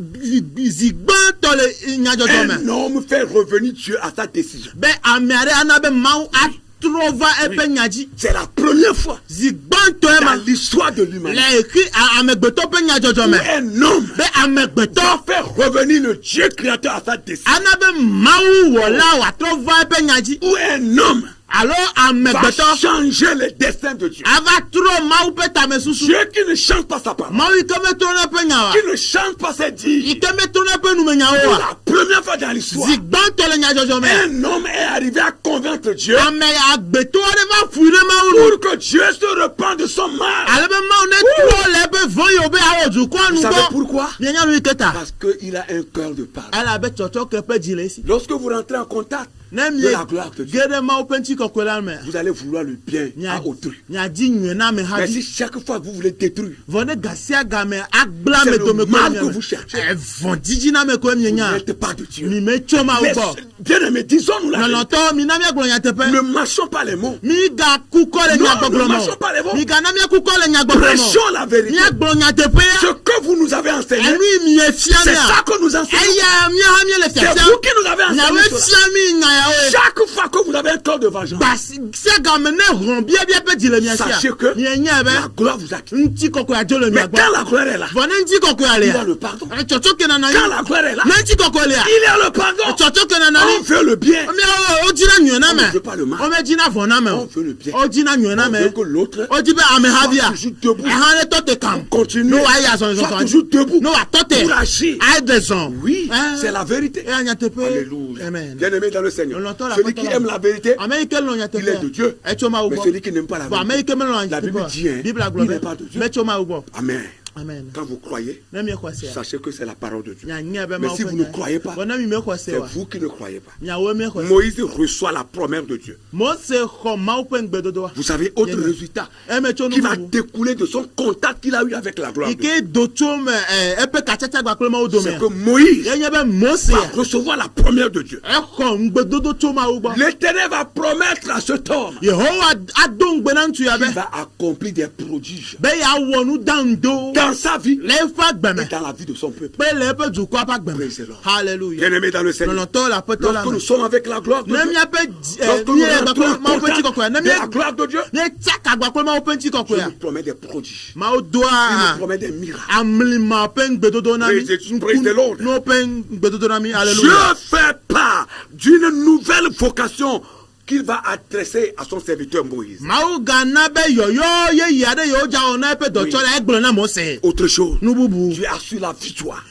zi gbãtɔ le nyadzɔdzɔ me Un homme fait revenir Dieu à sa décision. be ame aɖe ana be mawu atrɔ va eƒe nya dzi. C'est la première fois zi gbãtɔ dans ma l'histoire de l'humanité le ekri amegbetɔ ƒe nyadzɔdzɔ où me un homme be amegbetɔ doit faire revenir le Dieu créateur à sa décision. ana be mawu wɔla wòatrɔ va eƒe nya dzi Où un homme alo va amegbetɔ changer le destin de Dieu. ava trɔ mawu ƒe tamesusu Dieu qui ne change pas sa parole, mawu yi ke metrɔ ne eƒe nya wa qui ne change pas ses dires. yi ke metrɔ ne eƒe numenyawo Pour wa la première fois dans l'histoire, zi gbãtɔ le nyadzɔdzɔ me un homme est arrivé à convaincre Dieu ame agbetɔ aɖe va fui ɖe mawu nu pour que Dieu se repente de son mal. ale be mawu ne trɔ le eƒe vɔ yi wo be awɔ dukɔa Vous nu savez gbɔ pourquoi? mienya nu yi ke ta Parce qu'il a un cœur de pardon. elabe tsɔtsɔke ƒe dzi le esi Lorsque vous rentrez en contact ne de la gloire de mie Dieu, ge ɖe mawu ƒe ŋutikɔkɔe la me vous allez vouloir le bien à autrui. miadzi nyuie na ame ha Mais si dzi chaque fois que vous voulez détruire, vɔ ne gasia game agblẽ C'est ame le dome mal koe que vous cherchez. vɔ dzidzi na ame koe vous mienya n'êtes pas de Dieu. mi metso mawu Mais, gbɔ bien aimé, disons-nous la vérité. lɔlɔtɔ mi na miagblɔ nyateƒe Ne marchons pas les mots. mi gakukɔ le Non, nyagbɔgblɔ ne marchons pas les me mots. mi gana miakukɔ le nyagbɔgblɔ Prêchons la me vérité. miagblɔ Ce nyateƒea que vous nous avez enseigné, enu yi mi efia c'est mia ça que nous enseignons. eya mia hã mi le C'est fiafia vous qui nous avez nyawo enseigné cela. efia mi nya yawo Chaque fois fois que vous avez un cœur de vengeance, basi siagamene hɔn biabia pe dile miasia sachez que mienya la be gloire vous a quitté. nti kɔkɔ adzɔ le Mais miagbɔ quand la gloire est là, vɔ ne nti kɔkɔ ale il y a ya le pardon. tsɔtsɔ kena na Quand yi la gloire est là, ne nti kɔkɔ le ya il y a le pardon. tsɔtsɔ kena na On ni veut le bien. miawo o dzina nyuie na On me ne veut pas le mal. o me dzina vɔ na me On o veut le bien. o dzina nyuie na On me veut que l'autre o di be amehavia toujours debout. ɛhan ne tɔ te kam continue. ne wa yi azɔn Sois zɔn toujours debout. ne wa tɔ te Pour agir. ayi de zɔn Oui, c'est la vérité. e anya tepe Alléluia. amen Bien-aimé dans le Seigneur. On l'entend, la Celui qui parole. aime la vérité, ame ike lɔ nya tepe il est de Dieu. etso ma wo Mais gbɔ celui qui n'aime pas la bon ame vérité, ike me lɔ nya la Bible tepe dit, hein, bibla il gblɔ n'est pas de Dieu. me tso ma wo gbɔ Amen. amen Quand vous croyez, ne mi xɔ se sachez que c'est la parole de Dieu. nya nye be Mais ma si vous ne croyez pas, bon ne mi me xɔ se c'est wa vous qui ne croyez pas. nyawo mi xɔ se Moïse reçoit la promesse de Dieu. Mose xɔ mawu ƒe ŋgbedodo wa Vous savez, autre Bien. résultat eme tso qui va nububu découler de son contact qu'il a eu avec la gloire de Dieu. ike do tso me eƒe katsatsa gba kple mawu dome C'est que Moïse ye nye be Mose va recevoir la promesse de Dieu. exɔ ŋgbedodo tso mawu gbɔ L'Éternel va promettre à cet homme yehowa ado ŋgbe na ŋutsu ya be qu'il va accomplir des prodiges be yeawɔ nu daŋdo dans sa vie le eƒe agbeme et dans la vie de son peuple. kpe le eƒe dukɔa ƒe agbeme Praise the Lord. hallelujah Bien-aimé dans le Seigneur, lɔlɔtɔ le aƒetɔ la lorsque me nous sommes avec la gloire de ne Dieu, miaƒe lorsque nous miele gba rentrons kple en mawu ƒe ŋutikɔkɔe ne contact de la gloire de Dieu, mietsaka gba kple mawu ƒe Dieu ŋutikɔkɔea nous promet des prodiges. mawu Il doa nous promet des miracles. amlima ƒe ŋgbedodo na mi Praise the Lord. nuwo ƒe ŋgbedodo na mi Dieu hallelujah fait part d'une nouvelle vocation qu'il va adresser à son serviteur Moïse. mawu gana be yɔyɔ yeye aɖe yewo dza wɔ na eƒe dɔtsɔ la egblɔ na Mose Autre chose, nu bubu Dieu assure la victoire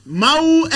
mawu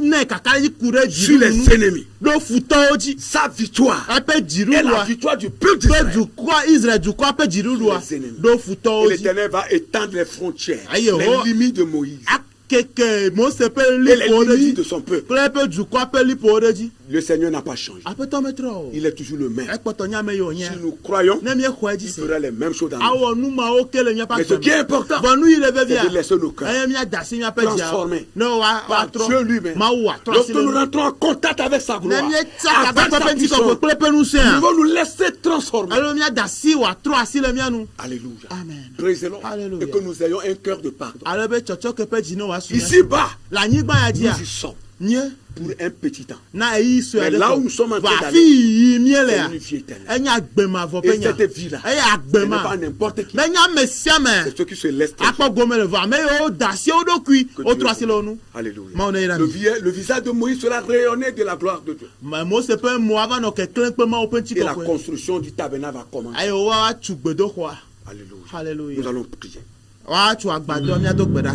ne kaka yi ku ɖe sur les dzi ennemis. ɖo futɔwo dzi Sa victoire eƒe est la dziɖuɖua victoire du peuple ƒe d'Israël. dukɔ Israel dukɔa ƒe dziɖuɖua ɖo Et futɔwo dzi l'Éternel va étendre les frontières, Aïe, les oh. limites de Moïse akeke Mose ƒe et les liƒowo ɖe limites de dzi son peuple. kple eƒe dukɔa ƒe liƒowo ɖe dzi Le Seigneur n'a pas changé. aƒetɔ metrɔ o Il est toujours le même. ekpɔtɔ nyame yi wònye Si nous croyons, ne miexɔe dzi il se fera les mêmes choses dans nous. awɔ nu mawo ke le miaƒe Mais ce qui est agbeme important, vɔ nu yi le c'est vevia de laisser nos cœurs eye miada asi miaƒe dziawo transformés ne par Dieu woatrɔ lui-même. mawu wòatrɔ asi Lorsque le nous nu rentrons en contact avec sa ne gloire, mietsaka avec gbãtɔ sa ƒe ŋutikɔkɔe puissance, kple eƒe nous ŋusẽa devons nous laisser transformer. alo miada asi wòatrɔ asi le mia nu Alléluia. Amen. Praise the Lord. Alléluia. Et que nous ayons un cœur de pardon. ale be tsɔtsɔke ƒe dzi ne wòasu Ici-bas, le anyigba ya dzia nous y sommes nye pour un petit temps. na eyi sue Mais aɖe là où nous sommes en ko train va d'aller, afi yi mie C'est lea une vie éternelle. enye agbemavɔ ƒe Et nya cette vie-là, eye ce n'est pas agbema n'importe qui. menye ame sia me C'est ceux qui se laissent transformer. akpɔ gome le vɔ ame yiwo da asi wo ɖokui Que wotrɔ Dieu asi le wo nu Alléluia. Mawu ne yra Le, mi. le visage de Moïse sera rayonné de la gloire de Dieu. Mose ƒe mo ava nɔ keklẽ kple mawo ƒe Et la ŋutikɔkɔe construction du tabernacle va commencer. eye woatu gbedoxɔa Alléluia. Nous hallelujah allons prier. woatu agbadɔ miado gbe ɖa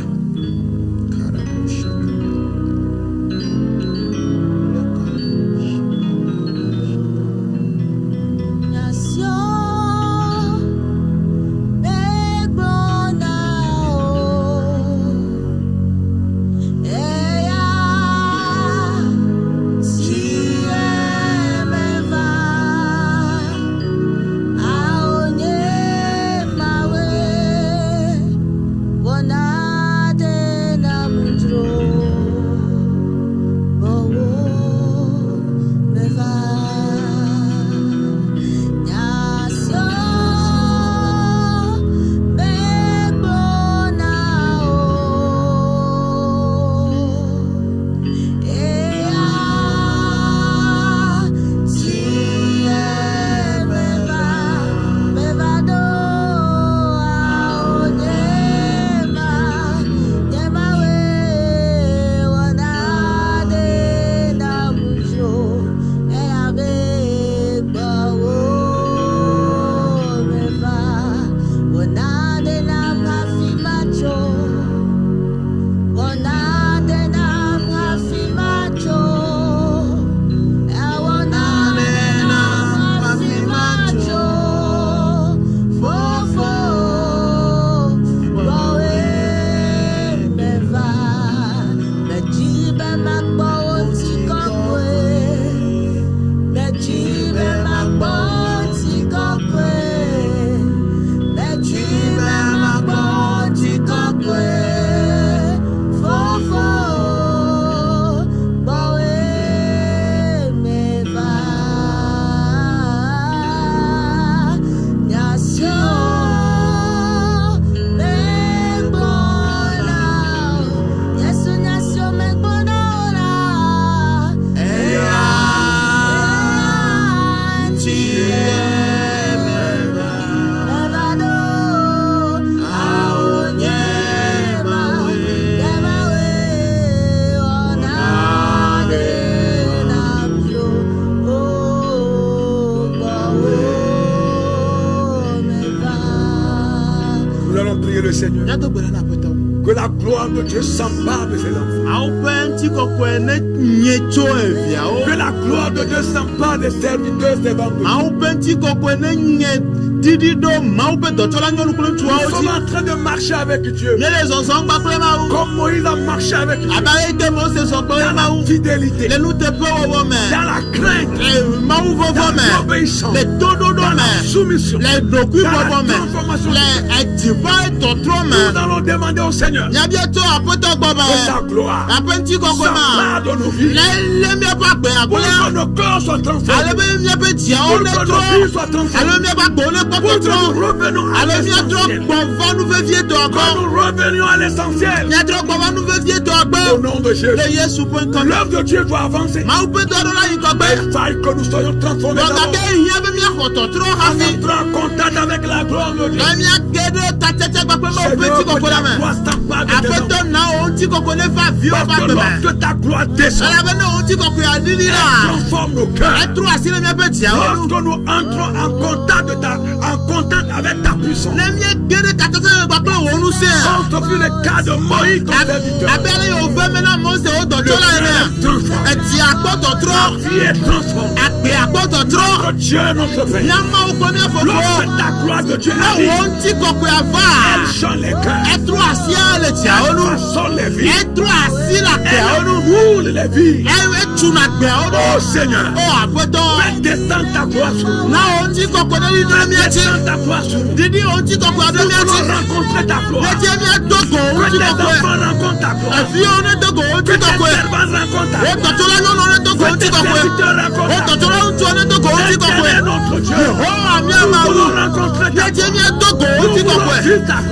Nation, Begbona o, Eya, si emeva, aonye mawe, bona prier le Seigneur. Míato gbe ɖa na Aƒetɔ. Que la gloire de Dieu s'empare de ses enfants. Awo ƒe ŋutikɔkɔe ne nye tso eviawo. Que la gloire de Dieu s'empare des serviteurs, des membres. Awo ƒe ŋutikɔkɔe ne nye didi ɖo Mawu ƒe dɔtsɔla nyɔnu kple Nous ŋutsuawo sommes dzi. en train de marcher avec Dieu. Míele zɔzɔm kpakple Mawu. Comme Moïse a marché avec Dieu. Abe ale yi ke Mose zɔ kple Dans Mawu. la fidélité. Le nuteƒewɔwɔ me. Dans la crainte. Le mawuvɔvɔ Dans me. l'obéissance. Le toɖoɖo Dans la me. soumission. Le ɖokuibɔbɔ Dans la me. transformation. Le ediva tɔtrɔ Nous me. allons demander au Seigneur Míabia to Aƒetɔ gbɔ que sa be. gloire Aƒe ŋutikɔkɔe ma. s'empare de nos vies. Le míaƒe agbe Pour agblẽ. que nos cœurs soient Ale transformés. be míaƒe dziawo Pour ne que trɔ. nos vies soient transformées. Ale míaƒe agbewo ne Pour kpɔkpɔ que trɔ. nous revenions à Ale míatrɔ l'essentiel. gbɔva nuvevie tɔ Que gbɔ. nous revenions à l'essentiel. Míatrɔ gbɔva nuvevie tɔ Au gbɔ. nom de Jésus. Le Yesu ƒe ŋkɔ me. L'œuvre de Dieu doit avancer. Mawu ƒe dɔɖɔla yi ŋgɔgbe. Il faille que nous soyons transformés Dɔgake d'abord. hiã be míaxɔ tɔtrɔ En hafi. entrant en contact avec la gloire de Dieu. Ne míage ɖe tatete gbagbe me wo ƒe Seigneur, que ŋutikɔkɔe la ta me. gloire s'empare de tes enfants. Aƒetɔ na wo ŋutikɔkɔe ne va viwo ƒe Parce que agbe me. lorsque ta gloire descend, Elabena wo ŋutikɔkɔe adidi elle la. transforme nos cœurs. Etrɔ asi le míaƒe dziawo nu. Lorsque nous entrons en contact avec ta puissance, Ne míege ɖe tatete me gbagbe wo ŋusẽ. on se fait le cas de Moïse, ton serviteur. Abe ale yi wòve me na Mose wo dɔtsɔla enea. Edzi akpɔ tɔtrɔ. La vie est transformée. Agbe akpɔ tɔtrɔ. Notre Dieu, notre Père. Míamawo kple mía fofowo. Lorsque ta gloire de Dieu Ne arrive, wo ŋutikɔkɔe elle ava. change les cœurs. Etrɔ asi le dziawo Elle nu. façonne les vies. Etrɔ asi le agbeawo Elle nu. roule les vies. Etuna agbeawo nu. Oh Seigneur, O Aƒetɔ. fais descendre ta gloire sur nous. Na wo ŋutikɔkɔe ne ɖi ɖe mía dzi. Descends ta gloire sur nous. Didi wo ŋutikɔkɔe ɖe Nous mía dzi. voulons rencontrer ta gloire. Nedze míado go wo Que tes ŋutikɔkɔe. enfants rencontrent ta gloire. Eviwo ne do go wo Que tes ŋutikɔkɔe. servants rencontrent ta Wo gloire. dɔtsɔla nyɔnuwo ne do go wo Que tes ŋutikɔkɔe. serviteurs Wo rencontrent ta dɔtsɔla ŋutsuwo ne do go wo gloire. ŋutikɔkɔe. Éternel notre Dieu, Yehowa nous míamawu. voulons rencontrer ta Nedze gloire. míado go wo ŋutikɔkɔe.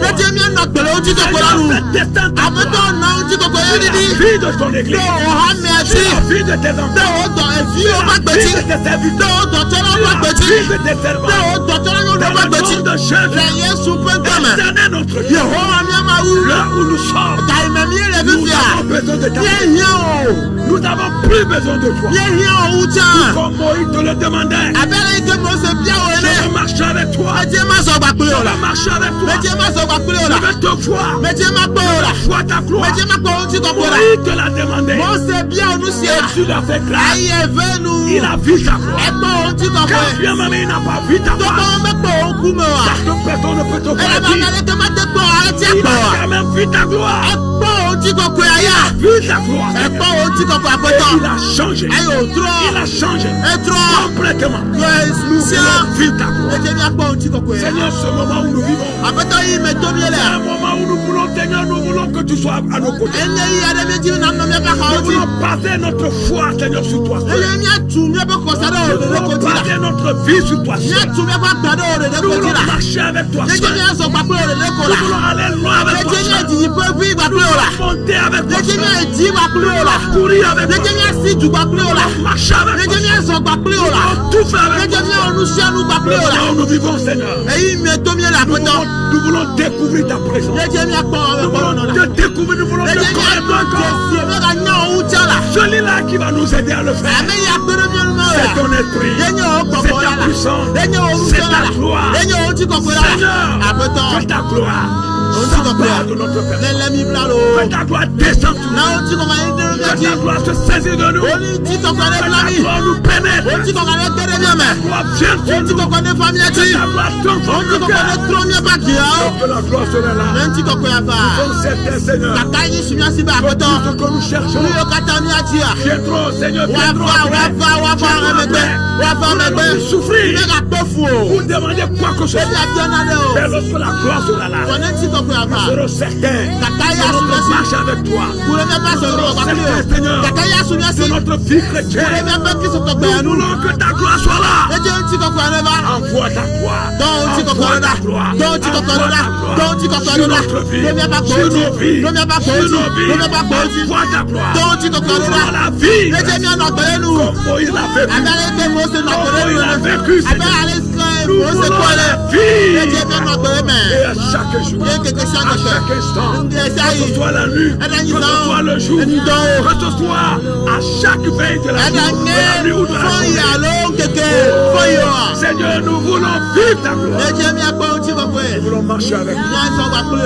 Nedze míanɔ agbe le wo ŋutikɔkɔe la nu. Seigneur, fais descendre ta Aƒetɔ gloire. na wo ŋutikɔkɔe ye La didi. vie de ton Ɖe église. wo hamea Sur dzi. la vie de tes Ɖe enfants. wo dɔ eviwo ƒe La agbe vie dzi. de tes Ɖe serviteurs. wo dɔtsɔlawo ƒe Sur agbe la dzi. vie de tes Ɖe servants. wo dɔtsɔla nyɔnuwo Dans ƒe le agbe dzi. nom de Jésus. Le Yesu ƒe ŋkɔme. Éternel notre Dieu. Yehowa míamawu. Là où nous sommes, Gaime mie le nous fifia. avons besoin de ta gloire. Míehiã o. Nous n'avons plus besoin de toi. Míehiã o wu tsã. Comme Moïse te le demandait. Abe ale yi ke Mose bia wo Je ene. vais marcher avec toi. Medze ma zɔ gba kple Je o la. vais marcher avec toi. Medze ma zɔ gba kple o la. Je vais te voir. Medze ma kpɔ o la. Vois ta gloire. Medze ma kpɔ wo ŋutikɔkɔe la. Moïse te l'a demandé. Mose bia wo nu sia. Et tu l'as fait grâce. Ayi eve nu. Il a vu ta gloire. Ekpɔ wo Quand ŋutikɔkɔe. bien même il n'a pas vu ta Tɔkɔ gloire. wo mekpɔ wo ŋkume o wa. Parce que personne ne peut te voir Elabena dire. aleke ma te kpɔ o ale tia Il kpɔ o a wa. quand même vu ta gloire. Ekpɔ wo ŋutikɔkɔe aya. Vu ta gloire. Ekpɔ wo ŋutikɔkɔe Et aƒetɔ. il a changé. Ayi o trɔ. Il a changé. Etrɔ. Complètement. Nous Sia. Vu ta gloire. Medze míakpɔ wo ŋutikɔkɔe. Seigneur, ce moment où nous vivons. Aƒetɔ yi me to mie C'est un le. moment où nous voulons, Seigneur, nous voulons que tu sois à nos côtés. Enye yi aɖe mi dzi na nɔ míaƒe Nous axawo dzi. voulons passer notre foi, Seigneur, sur toi. Eye míatu míaƒe kɔsa ɖe Nous wo ɖeɖe voulons ko dzi la. passer notre vie sur toi. Míatu míaƒe agba ɖe wo ɖeɖe Nous ko dzi voulons la. marcher avec toi. Nedze míazɔ gba kple wo ɖeɖe ko Nous la. voulons aller loin avec toi. Nedze míadzidziƒe vi gba Nous kple wo la. voulons monter avec toi. Nedze míadzi gba kple wo la. Courir avec Nedze toi. míasi du gba kple wo la. Marcher avec Nedze toi. míazɔ gba kple wo la. Tout faire avec Nedze toi. míawɔ nu sia nu gba kple wo la. Là où nous vivons, Seigneur. Eyi me to mie le aƒetɔ. Nous voulons découvrir ta présence. Nedze míakpɔ Nous ame voulons gbɔnɔ la. te découvrir. Nous voulons te Nedze connaître encore. míadze míaganya wo wu tsã la. Celui-là qui va nous aider à le faire. Ame yi akpe ɖe mía nu ma C'est o ton ya. esprit. Yenye wo C'est gbɔgbɔ ta la la. puissance. Yenye wo C'est nusrɔ̃la ta la. gloire. Yenye wo ŋutikɔkɔe la la. Seigneur, Aƒetɔ. que ta gloire Ŋutikɔkɔe. s'empare de notre Père. Lele mi bla lo. Que ta gloire descende sur Na nous. wo ŋutikɔkɔe yi ɖe mía Que dzi. ta gloire se saisit de nous. Wo ni ŋutikɔkɔe ɖe Que bla ta mi. gloire nous Wo pénètre. ŋutikɔkɔe ɖe te ɖe mía me. Que ta gloire vienne Wo sur nous. ŋutikɔkɔe ɖe fa mía Que dzi. ta gloire Wo transforme nos ŋutikɔkɔe ɖe cœurs. trɔ míaƒe agiawo. Que la gloire serait là. Ne ŋutikɔkɔe ava. Comme certains, Seigneur. Kaka yi si mía si be aƒetɔ. Ce que nous cherchons. Nu yiwo katã míadzia. Viendrons, Seigneur. Woava megbe. Woava megbe. Souffrir. Míagakpɔ fu o. Vous demandez quoi que ce Ebi soit. abia na ɖe o. Mais lorsque la gloire sera là, Tɔ ne ŋutikɔkɔe ava. nous serons certains Kaka yi de asu mía notre si. marche avec toi. Kure míaƒe asɔsrɔ̃ gba kpli o. Kaka yi asu mía si. De notre vie Kure chrétienne. míaƒe kristotɔgbeya Nous nu. voulons que ta gloire soit là. Nedze ŋutikɔkɔe ɖe va. Envoie ta gloire. Dɔ ŋutikɔkɔe ɖe Envoie ɖa. ta gloire. Dɔ ŋutikɔkɔe ɖe ɖa. Dɔ ŋutikɔkɔe Sur ɖe ɖa. notre vie. Ɖo míaƒe agbewo Sur dzi. nos vies. Ɖo míaƒe agbewo Sur dzi. nos vies. Ɖo míaƒe agbewo dzi. Envoie ta gloire. Dɔ ŋutikɔkɔe ɖe Dans ɖa. la vie. Nedze míanɔ gbe ɖe nu. Comme Moïse l'a vécu. Abe ale ke Mose nɔ gbe ɖe nu Il a ene. vécu, Abe Seigneur. ale ke Nous Mose voulons kpɔ la ɖe. vie. Nedze míanɔ gbe ɖe me. Et à chaque jour. Ye keke sia À keke. chaque instant. Ŋdɛ Que sia ce yi. soit la nuit. Ɛɖa Que nyi ce zãwo. soit le jour. Ŋdɔwo. Que ce soit à chaque veille de la Ɛɖa journée. De la nuit ou de nye la fɔyi journée. alo keke fɔyi wa. Seigneur, nous voulons vivre ta gloire. Nedze míakpɔ ŋutikɔkɔe Nous voulons marcher avec toi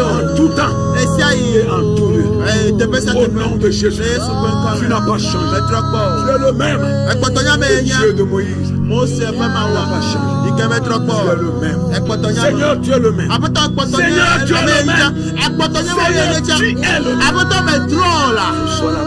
en tout temps et en tout lieu. Au nom de Jésus, tu n'as pas changé. Tu es le même. Le Dieu de Moïse. Tu n'as pas changé. Tu es le même. Seigneur, tu es le même. Seigneur, tu es le même. Seigneur, tu es le même. Sois la